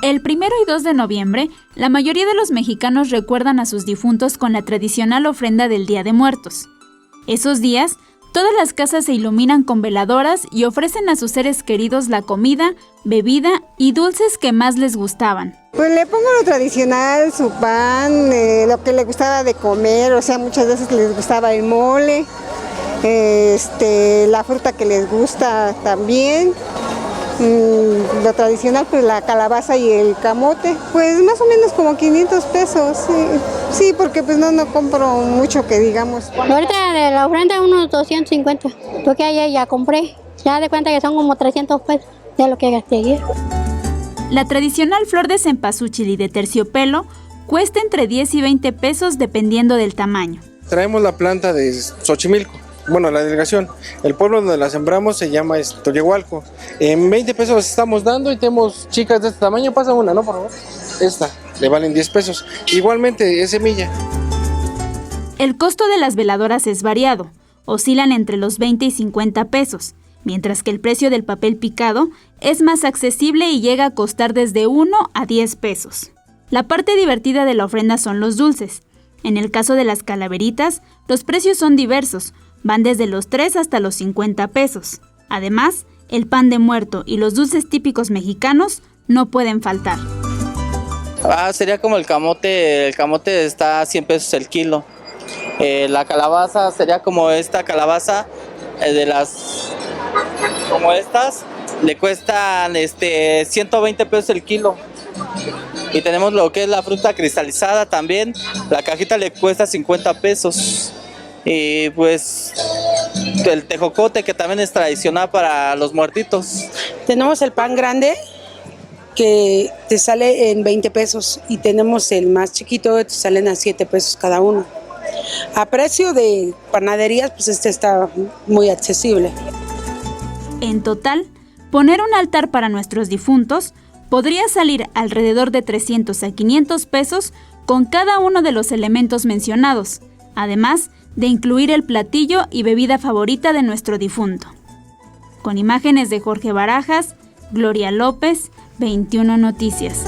El 1 y 2 de noviembre, la mayoría de los mexicanos recuerdan a sus difuntos con la tradicional ofrenda del Día de Muertos. Esos días, todas las casas se iluminan con veladoras y ofrecen a sus seres queridos la comida, bebida y dulces que más les gustaban. Pues le pongo lo tradicional, su pan, lo que le gustaba de comer, o sea, muchas veces les gustaba el mole, la fruta que les gusta también. Lo tradicional, pues la calabaza y el camote, pues más o menos como 500 pesos, sí, porque pues no compro mucho que digamos. Ahorita de la ofrenda unos 250, porque ayer ya compré, ya de cuenta que son como 300 pesos de lo que gasté ayer. La tradicional flor de cempasúchil y de terciopelo cuesta entre 10 y 20 pesos dependiendo del tamaño. Traemos la planta de Xochimilco. Bueno, la delegación, el pueblo donde la sembramos se llama Toyehualco. En 20 pesos estamos dando y tenemos chicas de este tamaño. Pasa una, ¿no? Por favor. Esta, le valen 10 pesos. Igualmente, es semilla. El costo de las veladoras es variado. Oscilan entre los 20 y 50 pesos, mientras que el precio del papel picado es más accesible y llega a costar desde 1 a 10 pesos. La parte divertida de la ofrenda son los dulces. En el caso de las calaveritas, los precios son diversos. Van desde los 3 hasta los 50 pesos. Además, el pan de muerto y los dulces típicos mexicanos no pueden faltar. Sería como el camote está a 100 pesos el kilo. La calabaza sería como esta calabaza, de las como estas, le cuestan 120 pesos el kilo. Y tenemos lo que es la fruta cristalizada también, la cajita le cuesta 50 pesos. Y pues el tejocote, que también es tradicional para los muertitos. Tenemos el pan grande que te sale en 20 pesos y tenemos el más chiquito que te salen a 7 pesos cada uno. A precio de panaderías, pues está muy accesible. En total, poner un altar para nuestros difuntos podría salir alrededor de 300 a 500 pesos con cada uno de los elementos mencionados, además de incluir el platillo y bebida favorita de nuestro difunto. Con imágenes de Jorge Barajas, Gloria López, 21 Noticias.